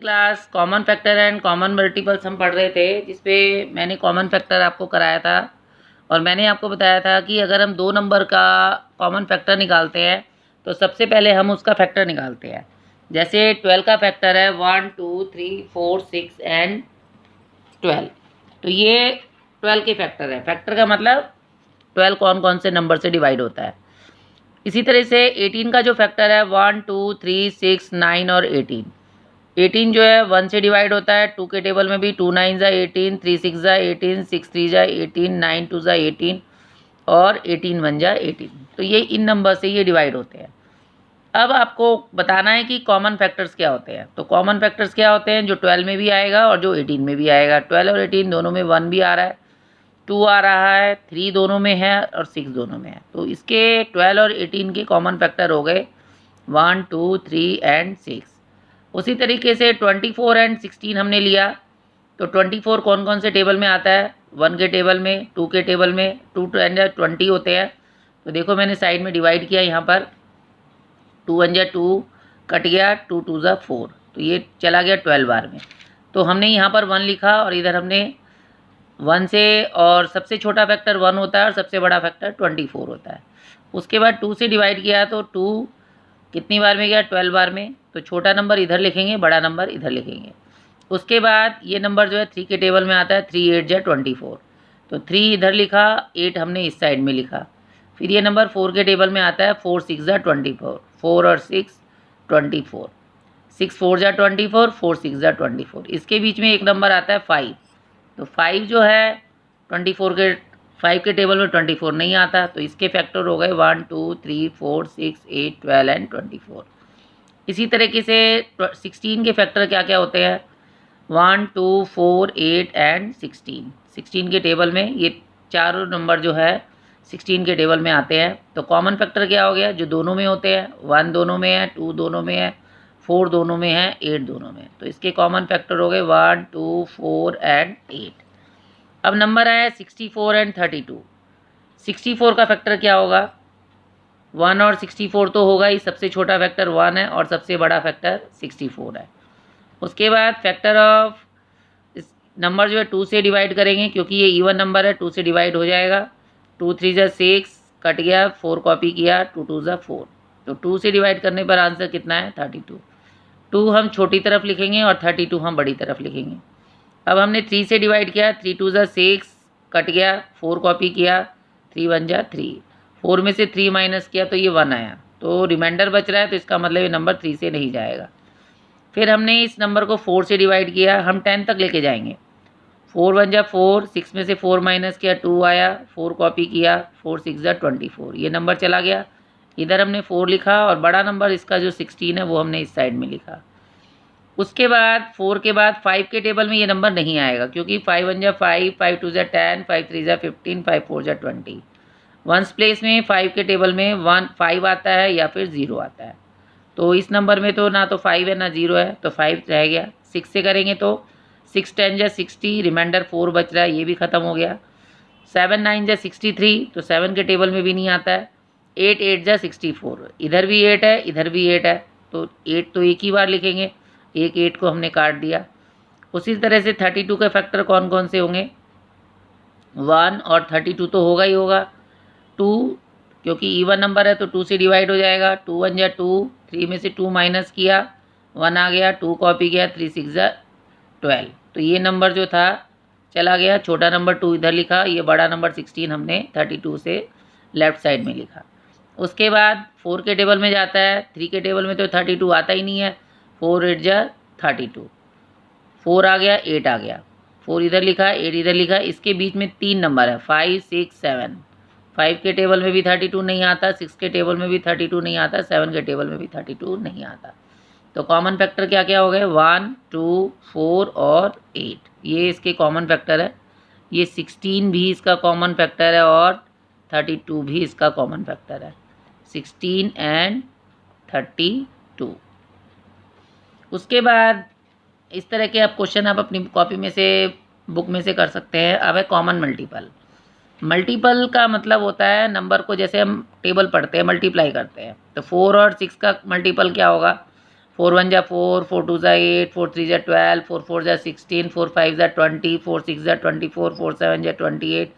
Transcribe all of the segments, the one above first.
Class common factor and common multiples हम पढ़ रहे थे, जिसपे मैंने कॉमन फैक्टर आपको कराया था और मैंने आपको बताया था कि अगर हम दो नंबर का कॉमन फैक्टर निकालते हैं तो सबसे पहले हम उसका फैक्टर निकालते हैं। जैसे 12 का फैक्टर है 1 2 3 4 6 एंड 12। तो ये 12 के फैक्टर है। फैक्टर का मतलब 12 कौन कौन से नंबर से डिवाइड होता है। इसी तरह से 18 का जो फैक्टर है 1 2 3 6 9 और 18। 18 जो है 1 से डिवाइड होता है। 2 के टेबल में भी 2 9 ज़ा 18, 3 6 ज़ा 18, 6 3 ज़ा 18, 9 2 ज़ा 18 और 18 1 ज़ा 18। तो ये इन नंबर से ये डिवाइड होते हैं। अब आपको बताना है कि कॉमन फैक्टर्स क्या होते हैं। तो कॉमन फैक्टर्स क्या होते हैं, जो 12 में भी आएगा और जो 18 में भी आएगा। 12 और 18 दोनों में 1 भी आ रहा है, 2 आ रहा है, 3 दोनों में है और 6 दोनों में है। तो इसके 12 और 18 के कॉमन फैक्टर हो गए 1 2 3 एंड 6। उसी तरीके से 24 एंड 16 हमने लिया। तो 24 कौन कौन से टेबल में आता है, 1 के टेबल में, 2 के टेबल में, 2 एंड 20 होते हैं। तो देखो मैंने साइड में डिवाइड किया, यहाँ पर 2 1 जा 2 कट गया, 2 2 जा 4, तो ये चला गया 12 बार में। तो हमने यहाँ पर 1 लिखा और इधर हमने 1 से, और सबसे छोटा फैक्टर 1 होता है और सबसे बड़ा फैक्टर 24 होता है। उसके बाद 2 से डिवाइड किया तो 2 कितनी बार में गया, 12 बार में। तो छोटा नंबर इधर लिखेंगे, बड़ा नंबर इधर लिखेंगे। उसके बाद ये नंबर जो है 3 के टेबल में आता है, 3 8 जा 24। तो 3 इधर लिखा, 8 हमने इस साइड में लिखा। फिर ये नंबर 4 के टेबल में आता है, 4 6 जा 24, 4 और 6 24, 6 4 जा 24, 4 6 जा 24। इसके बीच में एक नंबर आता है 5। तो 5 जो है 24 के 5 के टेबल में 24 नहीं आता, तो इसके फैक्टर हो गए 1 2 3 4 6 8 12 एंड 24। इसी तरीके से 16 के फैक्टर क्या क्या होते हैं, 1 2 4 8 एंड 16। 16 के टेबल में ये चारों नंबर जो है 16 के टेबल में आते हैं। तो कॉमन फैक्टर क्या हो गया, जो दोनों में होते हैं, 1 दोनों में है, 2 दोनों में है, 4 दोनों में है, 8 दोनों में। तो इसके कॉमन फैक्टर हो गए 1 2 4 एंड 8। अब नंबर आया 64 एंड 32। 64 का फैक्टर क्या होगा, 1 और 64 तो होगा ही, सबसे छोटा फैक्टर 1 है और सबसे बड़ा फैक्टर 64 है। उसके बाद फैक्टर ऑफ इस नंबर जो है 2 से डिवाइड करेंगे, क्योंकि ये इवन नंबर है, 2 से डिवाइड हो जाएगा। 2 3 जा 6 कट गया, 4 कॉपी किया, 2 2 जा 4। तो 2 से डिवाइड करने पर आंसर कितना है, 32। 2 हम छोटी तरफ लिखेंगे और 32 हम बड़ी तरफ लिखेंगे। अब हमने 3 से डिवाइड किया, 3 2 जा 6 कट गया, 4 कॉपी किया, 3 1 जा 3, 4 में से 3 माइनस किया तो ये 1 आया, तो रिमाइंडर बच रहा है, तो इसका मतलब ये नंबर 3 से नहीं जाएगा। फिर हमने इस नंबर को 4 से डिवाइड किया, हम 10 तक लेके जाएंगे। 4 1 जा 4, 6 में से 4 माइनस किया, 2 आया, 4 कॉपी किया, 4 6 जा 24, ये नंबर चला गया। इधर हमने 4 लिखा और बड़ा नंबर इसका जो 16 है वो हमने इस साइड में लिखा। उसके बाद 4 के बाद 5 के टेबल में ये नंबर नहीं आएगा, क्योंकि 5 1 जा 5, 5 2 जा 10, 5 3 जा 15, 5 4 जा 20। वंस प्लेस में 5 के टेबल में 1 5 आता है या फिर 0 आता है। तो इस नंबर में तो ना तो 5 है ना 0 है, तो 5 रह गया। 6 से करेंगे तो 6 10 जा 60, रिमाइंडर 4 बच रहा है, ये भी ख़त्म हो गया। 7 9 जा 63, तो 7 के टेबल में भी नहीं आता है। 8 8 जा 64, इधर भी 8 है, इधर भी 8 है, तो 8 तो एक ही बार लिखेंगे, एक 8 को हमने काट दिया। उसी तरह से 32 के फैक्टर कौन कौन से होंगे, 1 और 32 तो होगा ही होगा। 2 क्योंकि इवन नंबर है तो 2 से डिवाइड हो जाएगा। 2 1 जा 2, 3 में से 2 माइनस किया, 1 आ गया, 2 कॉपी किया, 3 6 जा 12। तो ये नंबर जो था चला गया, छोटा नंबर 2 इधर लिखा, ये बड़ा नंबर 16 हमने 32 से लेफ़्ट साइड में लिखा। उसके बाद 4 के टेबल में जाता है, 3 के टेबल में तो 32 आता ही नहीं है। 4 8 जा 32, 4 आ गया, 8 आ गया, 4 इधर लिखा, 8 इधर लिखा। इसके बीच में 3 नंबर है, 5 6 7। 5 के टेबल में भी 32 नहीं आता, 6 के टेबल में भी 32 नहीं आता, 7 के टेबल में भी 32 नहीं आता। तो कॉमन फैक्टर क्या क्या हो गए, 1 2 4 और 8, ये इसके कॉमन फैक्टर है। ये 16 भी इसका कॉमन फैक्टर है और 32 भी इसका कॉमन फैक्टर है, 16 एंड 32। उसके बाद इस तरह के आप क्वेश्चन आप अपनी कॉपी में से, बुक में से कर सकते हैं। अब है कॉमन मल्टीपल। मल्टीपल का मतलब होता है नंबर को, जैसे हम टेबल पढ़ते हैं मल्टीप्लाई करते हैं, तो 4 और 6 का मल्टीपल क्या होगा, 4 1 जा 4, 4 2 जा 8, 4 3 जा 12, 4 4 जा 16, 4 5 जा 20, 4 6 जा 24, 4 7 जा 28,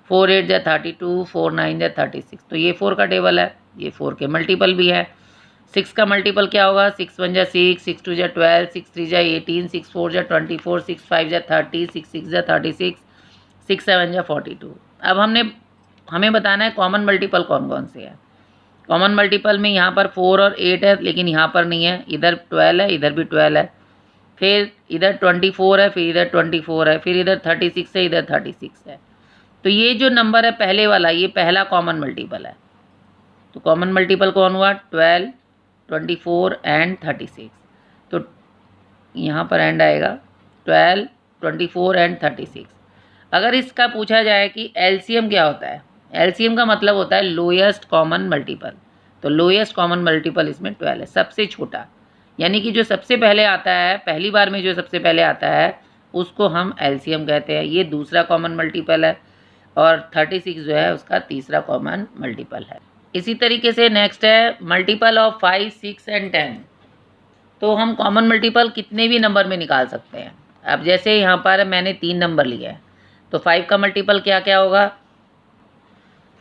4 8 जा 32, 4 9 जा 36। तो ये 4 का टेबल है, ये 4 के मल्टीपल भी है। 6 का मल्टीपल क्या होगा? 6 1 जा 6, 6 2 जा 12, 6 3 जा 18, 6 4 जा 24, 6 5 जा 30, 6 6 जा 36, 6 7 जा 42। अब हमें बताना है कॉमन मल्टीपल कौन कौन से है। कॉमन मल्टीपल में यहाँ पर 4 और 8 है, लेकिन यहाँ पर नहीं है। इधर 12 है, इधर भी 12 है, फिर इधर 24 है, फिर इधर 24 है, फिर इधर 36 है, इधर 36 है। तो ये जो नंबर है पहले वाला, ये पहला कॉमन मल्टीपल है। तो कॉमन मल्टीपल कौन हुआ? 12, 24 एंड 36। तो यहाँ पर एंड आएगा 12, 24 एंड 36। अगर इसका पूछा जाए कि एलसीएम क्या होता है, एलसीएम का मतलब होता है लोएस्ट कॉमन मल्टीपल। तो लोएस्ट कॉमन मल्टीपल इसमें 12 है, सबसे छोटा, यानी कि जो सबसे पहले आता है, पहली बार में जो सबसे पहले आता है उसको हम एलसीएम कहते हैं। ये दूसरा कॉमन मल्टीपल है और 36 जो है उसका तीसरा कॉमन मल्टीपल है। इसी तरीके से नेक्स्ट है मल्टीपल ऑफ 5, 6 एंड 10। तो हम कॉमन मल्टीपल कितने भी नंबर में निकाल सकते हैं। अब जैसे यहाँ पर मैंने 3 नंबर लिए हैं, तो 5 का मल्टीपल क्या क्या होगा?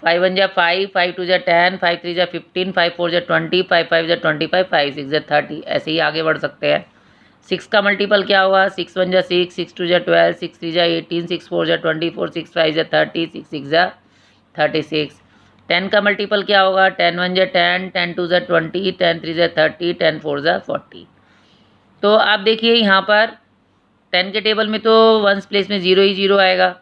5 1 जा 5, 5 2 जा 10, 5 3 जा 15, 5 4 जा 20, 5 5 जा 25, 5 6 जा 30। ऐसे ही आगे बढ़ सकते हैं। 6 का मल्टीपल क्या होगा? 6 1 जा 6, 6 2 जा 12, 6 3 जा 18, 6 4 जा 24, 6 5 जा 30, 6 6 जा 36। 10 का मल्टीपल क्या होगा? 10 1 जा 10, 10 2 जा 20, 10 3 जा 30, 10 4 जा 40। तो आप देखिए यहाँ पर 10 के टेबल में तो वंस प्लेस में 0 ही 0 आएगा।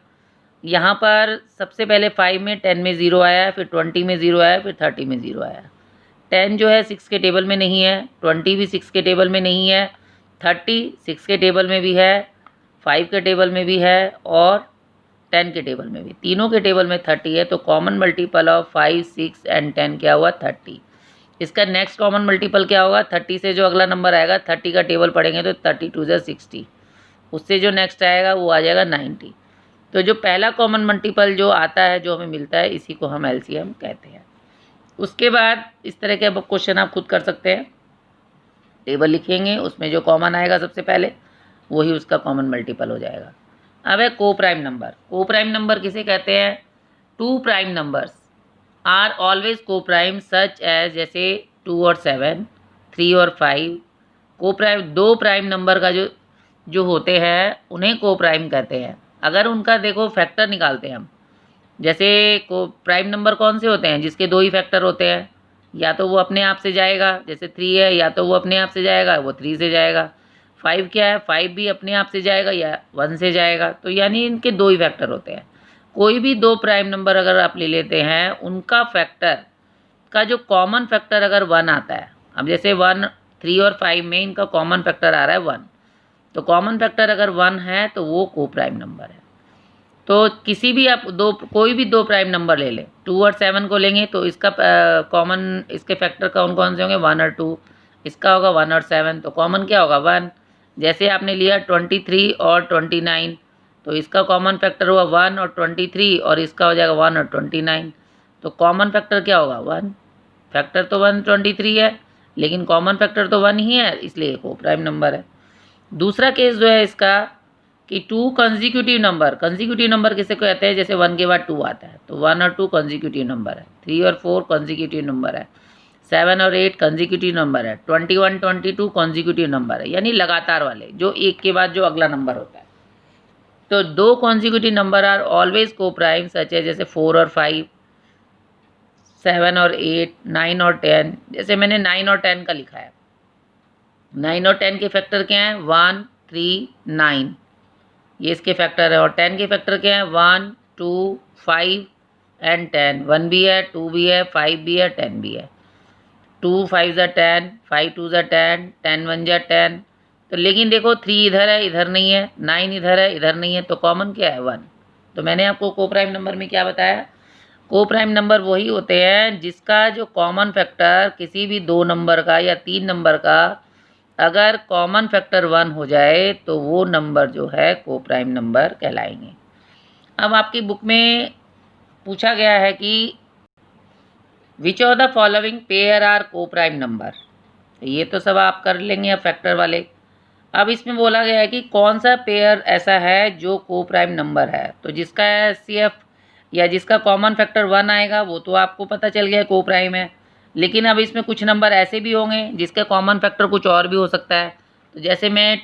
यहाँ पर सबसे पहले 5 में 10 में 0 आया, फिर 20 में 0 आया, फिर 30 में 0 आया। 10 जो है 6 के टेबल में नहीं है, 20 भी 6 के टेबल में नहीं है, 30 6 के टेबल में भी है, 5 के टेबल में भी है और 10 के टेबल में भी। तीनों के टेबल में 30 है। तो कॉमन मल्टीपल ऑफ 5, 6 एंड 10 क्या हुआ? 30। इसका नेक्स्ट कॉमन मल्टीपल क्या होगा? 30 से जो अगला नंबर आएगा, 30 का टेबल पढ़ेंगे तो 30 2 जा 60, उससे जो नेक्स्ट आएगा वो आ जाएगा 90। तो जो पहला कॉमन मल्टीपल जो आता है, जो हमें मिलता है, इसी को हम एलसीएम कहते हैं। उसके बाद इस तरह के अब क्वेश्चन आप खुद कर सकते हैं। टेबल लिखेंगे, उसमें जो कॉमन आएगा सबसे पहले वही उसका कॉमन मल्टीपल हो जाएगा। अब है को प्राइम नंबर। को प्राइम नंबर किसे कहते हैं? 2 प्राइम नंबर्स आर ऑलवेज को प्राइम सच एज, जैसे 2 और 7, 3 और 5। को प्राइम 2 प्राइम नंबर का जो होते हैं उन्हें को प्राइम कहते हैं। अगर उनका देखो फैक्टर निकालते हैं हम, जैसे को प्राइम नंबर कौन से होते हैं? जिसके 2 ही फैक्टर होते हैं, या तो वो अपने आप से जाएगा, जैसे 3 है, या तो वो अपने आप से जाएगा, वो 3 से जाएगा। 5 क्या है? 5 भी अपने आप से जाएगा या 1 से जाएगा। तो यानी इनके 2 ही फैक्टर होते हैं। कोई भी 2 प्राइम नंबर अगर आप ले लेते हैं, उनका फैक्टर का जो कॉमन फैक्टर अगर 1 आता है, अब जैसे 1, 3 और 5 में इनका कॉमन फैक्टर आ रहा है 1, तो कॉमन फैक्टर अगर 1 है तो वो को प्राइम नंबर है। तो किसी भी आप कोई भी 2 प्राइम नंबर ले लें, 2 और 7 को लेंगे तो इसका कॉमन, इसके फैक्टर कौन कौन से होंगे? 1 और 2। इसका होगा 1 और 7, तो कॉमन क्या होगा? 1। जैसे आपने लिया 23 और 29, तो इसका कॉमन फैक्टर हुआ 1 और 23, और इसका हो जाएगा 1 और 29। तो कॉमन फैक्टर क्या होगा? 1। फैक्टर तो 1 23 है, लेकिन कॉमन फैक्टर तो 1 ही है, इसलिए को प्राइम नंबर है। दूसरा केस जो है इसका कि 2 कंसेक्यूटिव नंबर किसे कहते हैं? जैसे 1 के बाद 2 आता है, तो 1 और 2 कंसेक्यूटिव नंबर है। 3 और 4 कंसेक्यूटिव नंबर है। 7 और 8 कंसेक्यूटिव नंबर है। 21, 22 कंसेक्यूटिव नंबर है, यानी लगातार वाले, जो एक के बाद जो अगला नंबर होता है। तो 2 कंसेक्यूटिव नंबर आर ऑलवेज को प्राइम सच है, जैसे 4 और 5, 7 और 8, 9 और 10। जैसे मैंने 9 और 10 का लिखा है। 9 और 10 के फैक्टर क्या हैं? 1, 3, 9, ये इसके फैक्टर है। और 10 के फैक्टर क्या है? 1, 2, 5 एंड 10। 1 भी है, 2 भी है, 5 भी है, 10 भी है। 2 5 जा 10, 5 2 जा 10, 10 1 जा 10। तो लेकिन देखो 3 इधर है, इधर नहीं है, 9 इधर है, इधर नहीं है, तो कॉमन क्या है? 1। तो मैंने आपको को प्राइम नंबर में क्या बताया? को प्राइम नंबर वही होते हैं जिसका जो कॉमन फैक्टर किसी भी 2 नंबर का या 3 नंबर का अगर कॉमन फैक्टर 1 हो जाए तो वो नंबर जो है को प्राइम नंबर कहलाएंगे। अब आपकी बुक में पूछा गया है कि which of the following pair are coprime number. तो ये तो सब आप कर लेंगे अब फैक्टर वाले। अब इसमें बोला गया है कि कौन सा पेयर ऐसा है जो को प्राइम नंबर है। तो जिसका HCF या जिसका कॉमन फैक्टर 1 आएगा वो तो आपको पता चल गया को प्राइम है। लेकिन अब इसमें कुछ नंबर ऐसे भी होंगे जिसका कॉमन फैक्टर कुछ और भी हो सकता है। तो जैसे मैं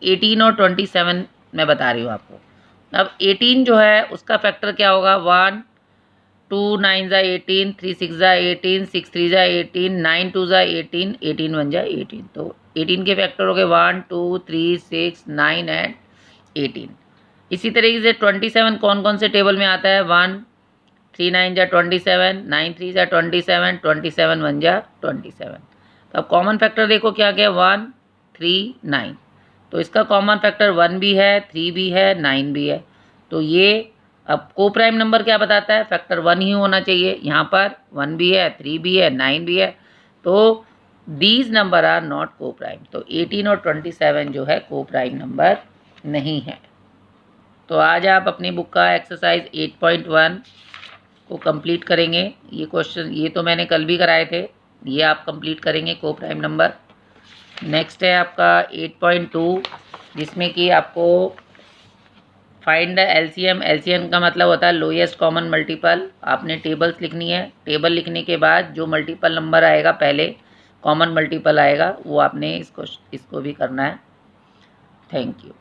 18 और 27 मैं बता रही हूँ आपको। अब 18 जो है उसका फैक्टर क्या होगा, 1 2 9 ज़ा 18, 3 6 ज़ा 18, 6 3 ज़ा 18, 9 2 ज़ा 18, 18 1 ज़ा 18। तो 18 के फैक्टर हो गए 1 2 3 6 9 एंड 18। इसी तरीके से 27 कौन कौन से टेबल में आता है, 1 3 9 ज़ा 27, 9 3 ज़ा 27, 27 1 ज़ा 27। तो अब कॉमन फैक्टर देखो क्या क्या, 1 3 9। तो इसका कॉमन फैक्टर 1 भी है, 3 भी है, 9 भी है। तो ये अब को प्राइम नंबर क्या बताता है, फैक्टर 1 ही होना चाहिए। यहाँ पर 1 भी है, 3 भी है, 9 भी है। तो दीज नंबर आर नॉट को प्राइम। तो 18 और 27 जो है को प्राइम नंबर नहीं है। तो आज आप अपनी बुक का एक्सरसाइज 8.1 को कंप्लीट करेंगे। ये क्वेश्चन ये तो मैंने कल भी कराए थे, ये आप कंप्लीट करेंगे को प्राइम नंबर। नेक्स्ट है आपका 8.2 जिसमें कि आपको फाइंड द LCM। LCM का मतलब होता है लोएस्ट कॉमन मल्टीपल। आपने टेबल्स लिखनी है, टेबल लिखने के बाद जो मल्टीपल नंबर आएगा पहले कॉमन मल्टीपल आएगा वो आपने इसको भी करना है। Thank you.